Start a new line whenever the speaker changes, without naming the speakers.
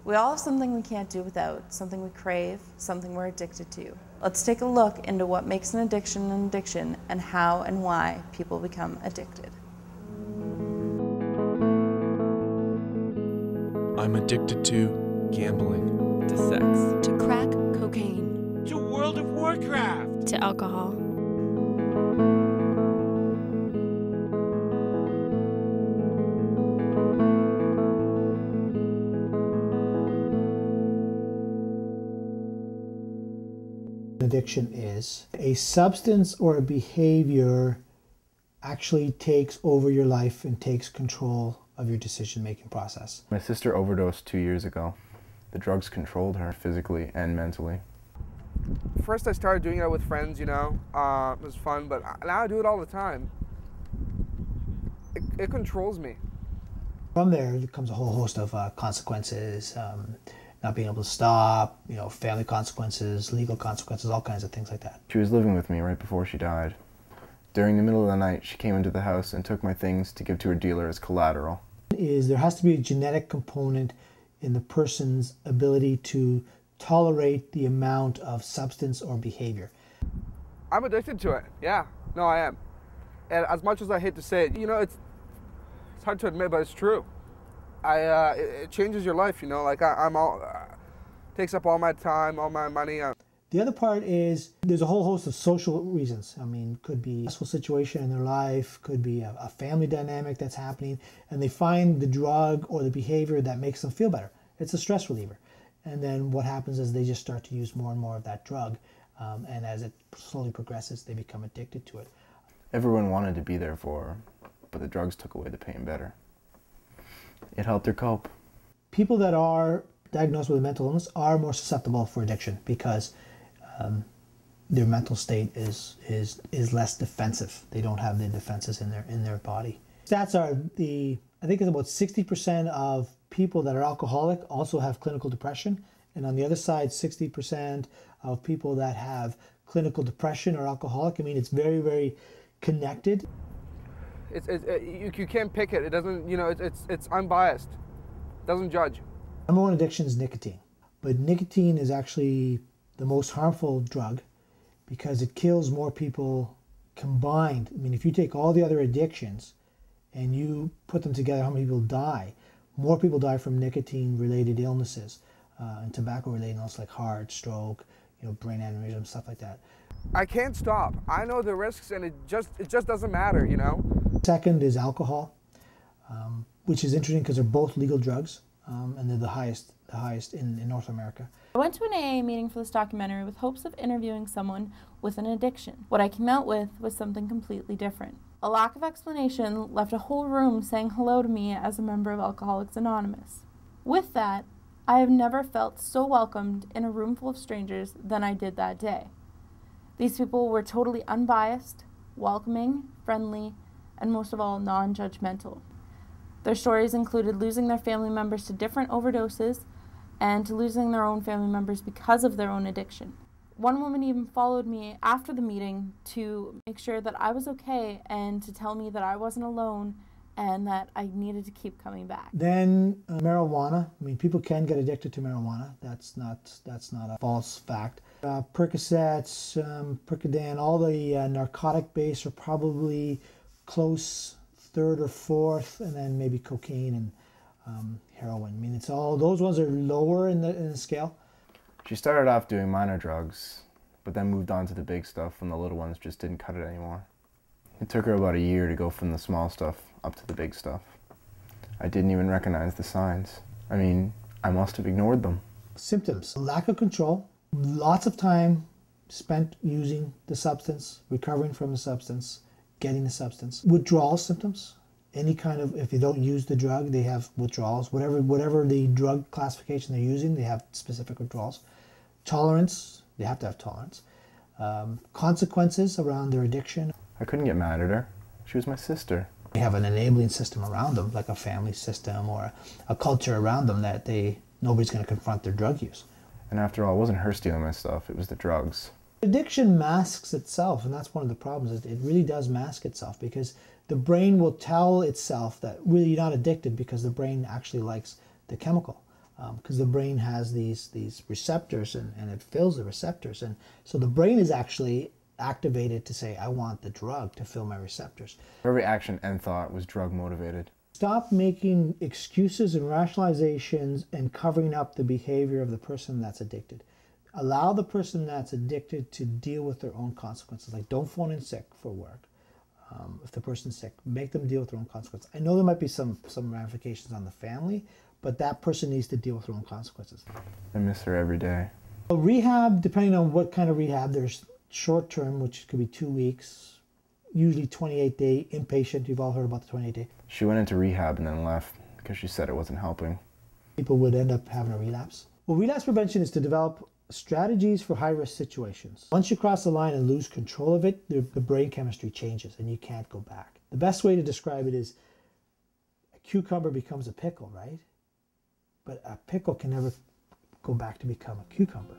We all have something we can't do without, something we crave, something we're addicted to. Let's take a look into what makes an addiction and how and why people become addicted.
I'm addicted to gambling,
to sex,
to crack cocaine,
to World of Warcraft,
to alcohol.
Addiction is a substance or a behavior actually takes over your life and takes control of your decision-making process.
My sister overdosed 2 years ago. The drugs controlled her physically and mentally.
First I started doing it with friends, you know, it was fun, but now I do it all the time. It controls me.
From there comes a whole host of consequences, not being able to stop, you know, family consequences, legal consequences, all kinds of things like that.
She was living with me right before she died. During the middle of the night, she came into the house and took my things to give to her dealer as collateral.
There has to be a genetic component in the person's ability to tolerate the amount of substance or behavior.
I'm addicted to it, yeah. No, I am. And as much as I hate to say it, you know, it's hard to admit, but it's true. It changes your life, you know, like takes up all my time, all my money.
The other part is there's a whole host of social reasons. I mean, could be a stressful situation in their life, could be a family dynamic that's happening, and they find the drug or the behavior that makes them feel better. It's a stress reliever. And then what happens is they just start to use more and more of that drug, and as it slowly progresses, they become addicted to it.
Everyone wanted to be there for her, but the drugs took away the pain better. It helped her cope.
People that are diagnosed with a mental illness are more susceptible for addiction because their mental state is less defensive. They don't have the defenses in their body. Stats are I think it's about 60% of people that are alcoholic also have clinical depression, and on the other side, 60% of people that have clinical depression are alcoholic. I mean, it's very, very connected.
You can't pick it. It doesn't, you know, it's unbiased. It doesn't judge.
Number one addiction is nicotine, but nicotine is actually the most harmful drug because it kills more people combined. I mean, if you take all the other addictions and you put them together, how many people die? More people die from nicotine-related illnesses and tobacco-related illnesses like heart, stroke, you know, brain aneurysm, stuff like that.
I can't stop. I know the risks, and it just doesn't matter, you know.
Second is alcohol, which is interesting because they're both legal drugs, and they're the highest in North America.
I went to an AA meeting for this documentary with hopes of interviewing someone with an addiction. What I came out with was something completely different. A lack of explanation left a whole room saying hello to me as a member of Alcoholics Anonymous. With that, I have never felt so welcomed in a room full of strangers than I did that day. These people were totally unbiased, welcoming, friendly, and most of all, non-judgmental. Their stories included losing their family members to different overdoses and to losing their own family members because of their own addiction. One woman even followed me after the meeting to make sure that I was okay and to tell me that I wasn't alone and that I needed to keep coming back.
Then marijuana. I mean, people can get addicted to marijuana. That's not a false fact. Percocets, Percodan, all the narcotic base are probably close third or fourth, and then maybe cocaine and heroin. I mean, it's all those ones are lower in the scale.
She started off doing minor drugs, but then moved on to the big stuff when the little ones just didn't cut it anymore. It took her about a year to go from the small stuff up to the big stuff. I didn't even recognize the signs. I mean, I must have ignored them.
Symptoms: lack of control, lots of time spent using the substance, recovering from the substance, getting the substance. Withdrawal symptoms. Any kind of, if you don't use the drug, they have withdrawals. Whatever the drug classification they're using, they have specific withdrawals. Tolerance, they have to have tolerance. Consequences around their addiction.
I couldn't get mad at her. She was my sister.
They have an enabling system around them, like a family system or a culture around them that nobody's going to confront their drug use.
And after all, it wasn't her stealing my stuff, it was the drugs.
Addiction masks itself, and that's one of the problems. It really does mask itself because the brain will tell itself that really you're not addicted because the brain actually likes the chemical. because the brain has these receptors and it fills the receptors. And so the brain is actually activated to say, I want the drug to fill my receptors.
Every action and thought was drug motivated.
Stop making excuses and rationalizations and covering up the behavior of the person that's addicted. Allow the person that's addicted to deal with their own consequences. Like, don't phone in sick for work. If the person's sick, make them deal with their own consequences. I know there might be some ramifications on the family, but that person needs to deal with their own consequences.
I miss her every day.
Well, rehab, depending on what kind of rehab, there's short term, which could be 2 weeks, usually 28-day inpatient. You've all heard about the 28-day.
She went into rehab and then left because she said it wasn't helping.
People would end up having a relapse. Well, relapse prevention is to develop strategies for high-risk situations. Once you cross the line and lose control of it, the brain chemistry changes and you can't go back. The best way to describe it is a cucumber becomes a pickle, right? But a pickle can never go back to become a cucumber.